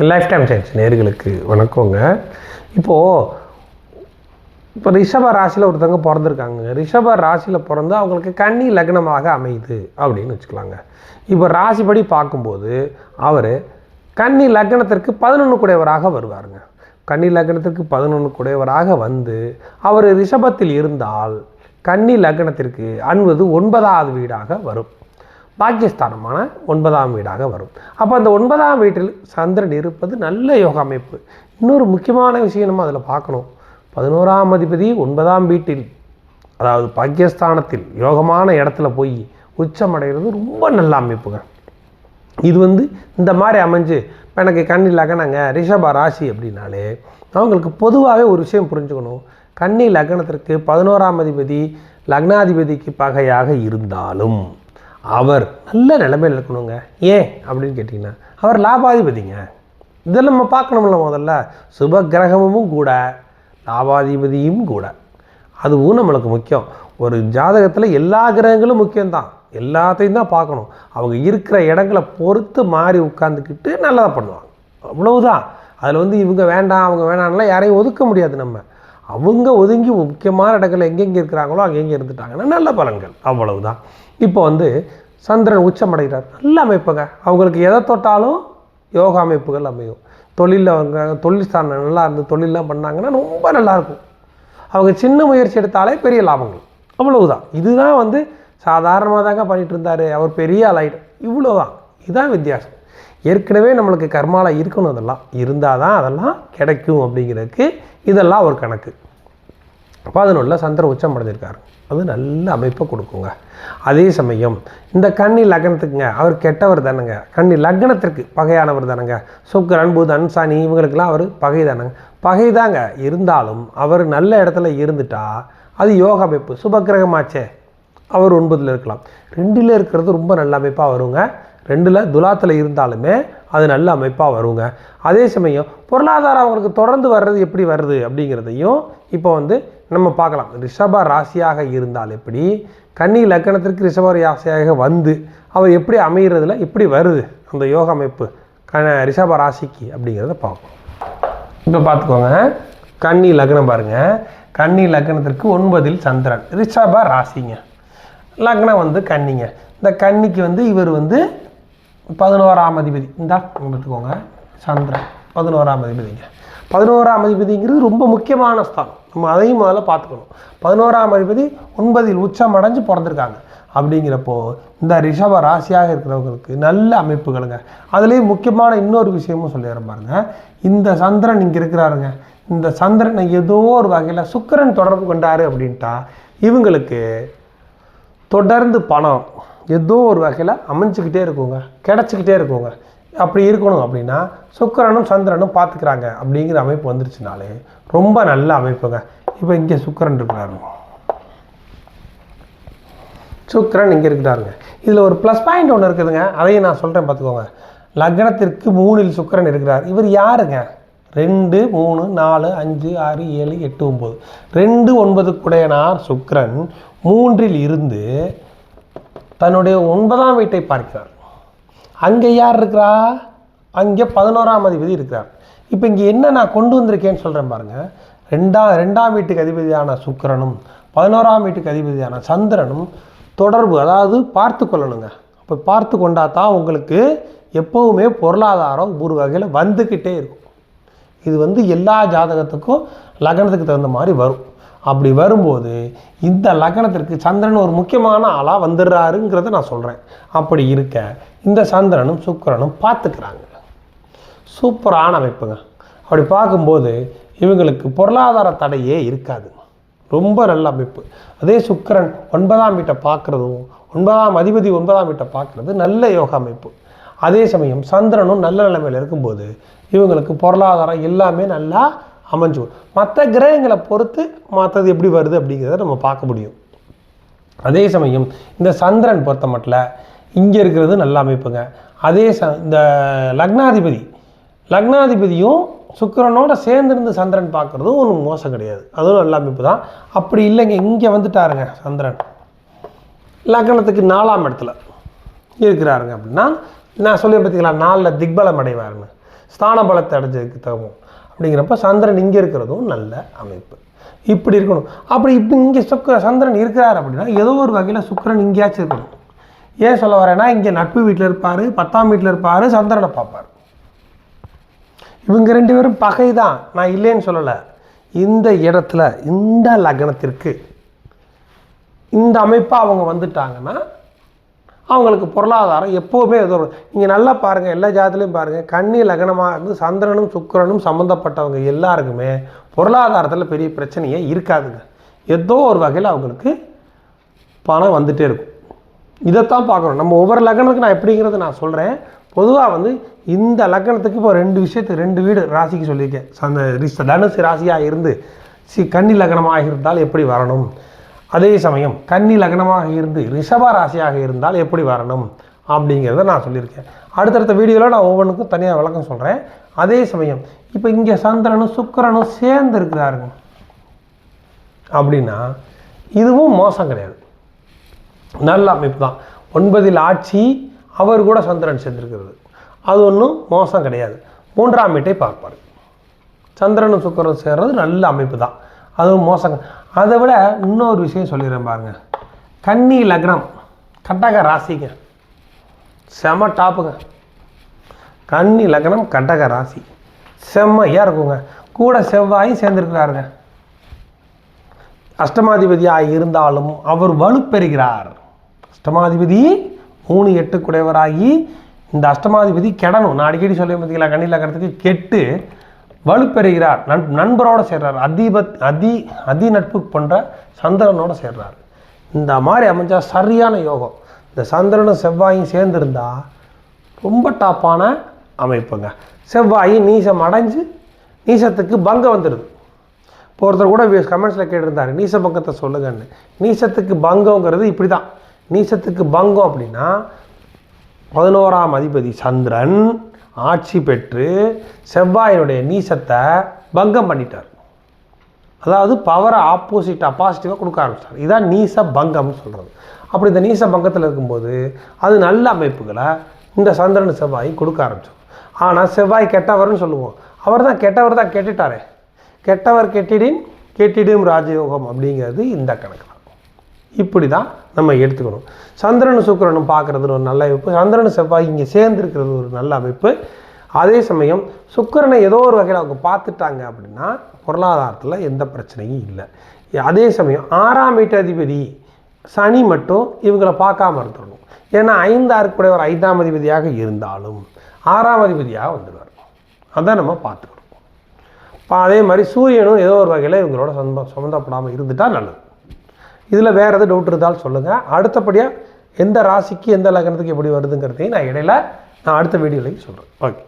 Life time science நேர்களுக்கு வணக்கங்க. இப்போ ரிஷப ராசியில் ஒருத்தவங்க பிறந்திருக்காங்க. ரிஷப ராசியில் பிறந்து அவங்களுக்கு கன்னி லக்னமாக அமையுது அப்படின்னு வச்சுக்கலாங்க. இப்போ ராசிப்படி பார்க்கும்போது அவர் கன்னி லக்னத்திற்கு 11 குடையவராக வருவாருங்க. கன்னி லக்னத்திற்கு 11 குடையவராக வந்து அவர் ரிஷபத்தில் இருந்தால் கன்னி லக்னத்திற்கு அன்பது 9வது வீடாக வரும். பாக்கியஸ்தானமான 9ஆம் வீடாக வரும். அப்போ அந்த 9ஆம் வீட்டில் சந்திரன் இருப்பது நல்ல யோக அமைப்பு. இன்னொரு முக்கியமான விஷயம் நம்ம அதில் பார்க்கணும். 11ஆம் அதிபதி 9ஆம் வீட்டில், அதாவது பாக்கியஸ்தானத்தில் யோகமான இடத்துல போய் உச்சமடைகிறது ரொம்ப நல்ல அமைப்புங்க. இது இந்த மாதிரி அமைஞ்சு இப்போ எனக்கு கன்னி லக்னங்க ரிஷப ராசி அப்படின்னாலே அவங்களுக்கு பொதுவாகவே ஒரு விஷயம் புரிஞ்சுக்கணும். கன்னி லக்னத்திற்கு 11ஆம் அதிபதி லக்னாதிபதிக்கு பகையாக இருந்தாலும் அவர் நல்ல நிலைமையில் இருக்கணுங்க. ஏன் அப்படின்னு கேட்டிங்கன்னா அவர் லாபாதிபதிங்க. இதெல்லாம் நம்ம பார்க்கணும்ல. முதல்ல சுப கிரகமும் கூட லாபாதிபதியும் கூட, அதுவும் நம்மளுக்கு முக்கியம். ஒரு ஜாதகத்தில் எல்லா கிரகங்களும் முக்கியம்தான், எல்லாத்தையும் தான் பார்க்கணும். அவங்க இருக்கிற இடங்களை பொறுத்து மாறி உட்காந்துக்கிட்டு நல்லதாக பண்ணுவாங்க, அவ்வளவுதான். அதில் இவங்க வேண்டாம் அவங்க வேணாம்லாம் யாரையும் ஒதுக்க முடியாது. நம்ம அவங்க ஒதுங்கி முக்கியமான இடங்களில் எங்கெங்கே இருக்கிறாங்களோ அங்கெங்கே இருந்துட்டாங்கன்னா நல்ல பலன்கள், அவ்வளவுதான். இப்போ சந்திரன் உச்சமடைகிறார், நல்ல அமைப்புங்க. அவங்களுக்கு எதை தொட்டாலும் யோகா அமைப்புகள் அமையும். தொழிலில் அவங்க தொழில் ஸ்தானம் நல்லா இருந்து தொழிலெலாம் பண்ணாங்கன்னா ரொம்ப நல்லாயிருக்கும். அவங்க சின்ன முயற்சி எடுத்தாலே பெரிய லாபங்கள், அவ்வளவுதான். இதுதான் சாதாரணமாக தாங்க பண்ணிகிட்டு இருந்தார், அவர் பெரிய ஆளாயிடும், இவ்வளோதான். இதுதான் வித்தியாசம். ஏற்கனவே நம்மளுக்கு கர்மாவில் இருக்கணும், அதெல்லாம் இருந்தால் தான் அதெல்லாம் கிடைக்கும் அப்படிங்கிறதுக்கு இதெல்லாம் ஒரு கணக்கு. 11 சந்திரன் உச்சம் அடைஞ்சிருக்காரு, அது நல்ல அமைப்பை கொடுக்குங்க. அதே சமயம் இந்த கன்னி லக்னத்துக்குங்க அவர் கெட்டவர் தானேங்க, கன்னி லக்னத்திற்கு பகையானவர் தானேங்க. சுக்கிரன் புதன் சனி இவங்களுக்கெல்லாம் அவர் பகை தானேங்க, பகை தாங்க. இருந்தாலும் அவர் நல்ல இடத்துல இருந்துட்டா அது யோக அமைப்பு, சுபக்கிரகமாச்சே. அவர் 9ல் இருக்கலாம், 2ல் இருக்கிறது ரொம்ப நல்ல அமைப்பாக வருங்க. 2ல் துலாத்தில் இருந்தாலுமே அது நல்ல அமைப்பாக வருங்க. அதே சமயம் பொருளாதாரம் அவங்களுக்கு தொடர்ந்து வர்றது எப்படி வருது அப்படிங்கிறதையும் இப்போ நம்ம பார்க்கலாம். ரிஷப ராசியாக இருந்தால் எப்படி, கன்னி லக்னத்திற்கு ரிஷப ராசியாக வந்து அவர் எப்படி அமைகிறதுல எப்படி வருது அந்த யோக அமைப்பு ரிஷப ராசிக்கு அப்படிங்கிறத பார்ப்போம். இப்போ பார்த்துக்கோங்க, கன்னி லக்னம் பாருங்கள். கன்னி லக்னத்திற்கு 9ல் சந்திரன், ரிஷப ராசிங்க. லக்னம் கன்னிங்க. இந்த கன்னிக்கு இவர் 11ஆம் அதிபதி. பார்த்துக்கோங்க, சந்திரன் 11ஆம் அதிபதிங்க. 11ஆம் அதிபதிங்கிறது ரொம்ப முக்கியமான ஸ்தானம், நம்ம அதையும் முதல்ல பார்த்துக்கணும். 11ஆம் அதிபதி 9ல் உச்சம் அடைஞ்சு பிறந்திருக்காங்க. அப்படிங்கிறப்போ இந்த ரிஷப ராசியாக இருக்கிறவங்களுக்கு நல்ல அமைப்புகளுங்க. அதுலேயும் முக்கியமான இன்னொரு விஷயமும் சொல்லிடுறேன் பாருங்க. இந்த சந்திரன் இங்கே இருக்கிறாருங்க, இந்த சந்திரனை ஏதோ ஒரு வகையில் சுக்கிரன் தொடர்பு கொண்டாரு அப்படின்ட்டா இவங்களுக்கு தொடர்ந்து பணம் ஏதோ ஒரு வகையில் அமைஞ்சிக்கிட்டே இருக்குங்க, கிடச்சிக்கிட்டே இருக்குங்க. அப்படி இருக்கணும் அப்படின்னா சுக்கிரனும் சந்திரனும் பார்த்துக்கிறாங்க அப்படிங்கிற அமைப்பு வந்துருச்சுனாலே ரொம்ப நல்ல அமைப்புங்க. இப்போ இங்கே சுக்கிரன் இருக்கிறாரு, சுக்கிரன் இங்கே இருக்கிறாருங்க. இதில் ஒரு ப்ளஸ் பாயிண்ட் ஒன்று இருக்குதுங்க, அதையும் நான் சொல்கிறேன் பார்த்துக்கோங்க. லக்னத்திற்கு 3ல் சுக்கிரன் இருக்கிறார். இவர் யாருங்க? 2 3 4 5 6 7 8 9 2 9 குடையனார் சுக்கிரன் 3ல் இருந்து தன்னுடைய 9ஆம் வீட்டை பார்க்கிறார். அங்கே யார் இருக்கிறா? அங்கே 11ஆம் அதிபதி இருக்கிறார். இப்போ இங்கே என்ன நான் கொண்டு வந்திருக்கேன்னு சொல்கிறேன் பாருங்கள். 2ஆம் வீட்டுக்கு அதிபதியான சுக்கிரனும் 11ஆம் வீட்டுக்கு அதிபதியான சந்திரனும் தொடர்பு, அதாவது பார்த்து கொள்ளணுங்க. இப்போ பார்த்து கொண்டா தான் உங்களுக்கு எப்போவுமே பொருளாதாரம் ஒரு வகையில் வந்துக்கிட்டே இருக்கும். இது எல்லா ஜாதகத்துக்கும் லக்னத்துக்கு தகுந்த மாதிரி வரும். அப்படி வரும்போது இந்த லக்னத்திற்கு சந்திரன் ஒரு முக்கியமான ஆளாக வந்துடுறாருங்கிறத நான் சொல்கிறேன். அப்படி இருக்க இந்த சந்திரனும் சுக்கிரனும் பார்த்துக்கிறாங்க, சூப்பரான அமைப்புங்க. அப்படி பார்க்கும்போது இவங்களுக்கு பொருளாதார தடையே இருக்காது, ரொம்ப நல்ல அமைப்பு. அதே சுக்கிரன் 9ஆம் வீட்டை பார்க்குறதும் 9ஆம் அதிபதி 9ஆம் வீட்டை பார்க்குறது நல்ல யோக அமைப்பு. அதே சமயம் சந்திரனும் நல்ல நிலைமையில் இருக்கும்போது இவங்களுக்கு பொருளாதாரம் எல்லாமே நல்லா அமைஞ்சு. மற்ற கிரகங்களை பொறுத்து மற்றது எப்படி வருது அப்படிங்கிறத நம்ம பார்க்க முடியும். அதே சமயம் இந்த சந்திரன் பொறுத்த மட்டும் இங்கே இருக்கிறது நல்ல அமைப்புங்க. அதே இந்த லக்னாதிபதியும் சுக்கிரனோட சேர்ந்துருந்து சந்திரன் பார்க்குறதும் ஒன்றும் மோசம் கிடையாது, அதுவும் நல்ல அமைப்பு தான். அப்படி இல்லைங்க, இங்கே வந்துட்டாருங்க சந்திரன் லக்னத்துக்கு 4ஆம் இடத்துல இருக்கிறாருங்க அப்படின்னா நான் சொல்லி பார்த்தீங்களா 4ல் திக்பலம் அடைவாருன்னு. ஸ்தான பலத்தை அடைஞ்சதுக்கு தகும். அப்படிங்கிறப்ப சந்திரன் இங்கே இருக்கிறதும் நல்ல அமைப்பு. இப்படி இருக்கணும். அப்படி இப்போ இங்கே சந்திரன் இருக்கிறார் அப்படின்னா ஏதோ ஒரு வகையில் சுக்கிரன் இங்கேயாச்சும் இருக்கணும். ஏன் சொல்ல வரேன்னா, இங்கே நட்பு வீட்டில் இருப்பார், 10ஆம் வீட்டில் இருப்பார், சந்திரனை பார்ப்பார். இவங்க 2 பேரும் பகை தான், நான் இல்லைன்னு சொல்லலை. இந்த இடத்துல இந்த லக்னத்திற்கு இந்த அமைப்பாக அவங்க வந்துட்டாங்கன்னா அவங்களுக்கு பொருளாதாரம் எப்போவுமே ஏதோ. நீங்கள் நல்லா பாருங்கள், எல்லா ஜாதத்துலேயும் பாருங்கள், கன்னி லக்னமாக இருந்து சந்திரனும் சுக்கிரனும் சம்மந்தப்பட்டவங்க எல்லாருக்குமே பொருளாதாரத்தில் பெரிய பிரச்சனையே இருக்காதுங்க. ஏதோ ஒரு வகையில் அவங்களுக்கு பணம் வந்துகிட்டே இருக்கும். இதைத்தான் பார்க்கணும். நம்ம ஒவ்வொரு லக்னத்துக்கு நான் எப்படிங்கிறது நான் சொல்கிறேன். பொதுவாக இந்த லக்னத்துக்கு இப்போ 2 விஷயத்துக்கு 2 வீடு ராசிக்கு சொல்லியிருக்கேன். தனுசு ராசியாக இருந்து கன்னி லக்னமாக இருந்தால் எப்படி வரணும், அதே சமயம் கன்னி லக்னமாக இருந்து ரிஷப ராசியாக இருந்தால் எப்படி வரணும் அப்படிங்கிறத நான் சொல்லியிருக்கேன். அடுத்தடுத்த வீடியோவில் நான் ஒவ்வொன்றுக்கும் தனியாக விளக்கம் சொல்கிறேன். அதே சமயம் இப்போ இங்கே சந்திரனும் சுக்கிரனும் சேர்ந்து இருக்கிறாருங்க அப்படின்னா இதுவும் மோசம் கிடையாது, நல்ல அமைப்பு தான். 9இல் ஆட்சி, அவர் கூட சந்திரன் சேர்ந்திருக்கிறது, அது ஒன்றும் மோசம் கிடையாது. 3ஆம் வீட்டை பார்ப்பார். சந்திரனும் சுக்கிரனும் சேர்றது நல்ல அமைப்பு தான், அதுவும் மோசம். அதை விட இன்னொரு விஷயம் சொல்லிடுறேன் பாருங்க. கன்னி லக்னம் கடக ராசிங்க, செம டாப்புங்க. கன்னி லக்னம் கடக ராசி செம்மையாக இருக்குங்க. கூட செவ்வாயும் சேர்ந்துருக்கிறாருங்க. அஷ்டமாதிபதியாக இருந்தாலும் அவர் வலுப்பெறுகிறார். அஷ்டமாதிபதி 3-8 குடையவராகி இந்த அஷ்டமாதிபதி கெடணும். நான் அடிக்கடி சொல்லி பார்த்தீங்களா, கன்னி லக்னத்துக்கு கெட்டு வலுப்பெறுகிறார். நண்பரோடு சேர்றார். அதி நட்பு போன்ற சந்திரனோடு சேர்றார். இந்த மாதிரி அமைஞ்சால் சரியான யோகம். இந்த சந்திரனும் செவ்வாயும் சேர்ந்துருந்தா ரொம்ப டாப்பான அமைப்புங்க. செவ்வாய் நீசம் அடைஞ்சு நீசத்துக்கு பங்கம் வந்துடுது. இப்போ ஒருத்தர் கூட கமெண்ட்ஸில் கேட்டிருந்தார், நீச பங்கத்தை சொல்லுங்கன்னு. நீசத்துக்கு பங்கங்கிறது இப்படி தான். நீசத்துக்கு பங்கம் அப்படின்னா 11ஆம் அதிபதி சந்திரன் ஆட்சி பெற்று செவ்வாயினுடைய நீசத்தை பங்கம் பண்ணிட்டார். அதாவது பவரை பாசிட்டிவாக கொடுக்க ஆரம்பிச்சார். இதுதான் நீச பங்கம்னு சொல்கிறது. அப்படி இந்த நீச பங்கத்தில் இருக்கும்போது அது நல்ல அமைப்புகளை இந்த சந்திரன் செவ்வாய் கொடுக்க ஆரம்பிச்சோம். ஆனால் செவ்வாய் கெட்டவர்னு சொல்லுவோம். அவர் தான் கெட்டவர் தான், கெட்டுட்டாரே. கெட்டவர் கெட்டிடும் ராஜயோகம் அப்படிங்கிறது இந்த கணக்கு தான். இப்படி தான் நம்ம எடுத்துக்கணும். சந்திரனும் சுக்கிரனும் பார்க்குறது ஒரு நல்ல அமைப்பு. சந்திரனும் செவ்வாய் இங்கே சேர்ந்துருக்கிறது ஒரு நல்ல அமைப்பு. அதே சமயம் சுக்கிரனை ஏதோ ஒரு வகையில் அவங்க பார்த்துட்டாங்க அப்படின்னா பொருளாதாரத்தில் எந்த பிரச்சனையும் இல்லை. அதே சமயம் 6ஆம் வீட்டு அதிபதி சனி மட்டும் இவங்களை பார்க்காம இருந்துடணும். ஏன்னா 5 கூட ஒரு 5ஆம் அதிபதியாக இருந்தாலும் 6ஆம் அதிபதியாக வந்துடுவார். அதான் நம்ம பார்த்துக்கிறோம். இப்போ அதே மாதிரி சூரியனும் ஏதோ ஒரு வகையில் இவங்களோட சம்மந்தப்படாமல் இருந்துட்டால் நல்லது. இதில் வேறு எதாவது டவுட் இருந்தாலும் சொல்லுங்கள். அடுத்தபடியாக எந்த ராசிக்கு எந்த லக்னத்துக்கு எப்படி வருதுங்கிறதையும் நான் இடையில அடுத்த வீடியோலையும் சொல்கிறேன். ஓகே.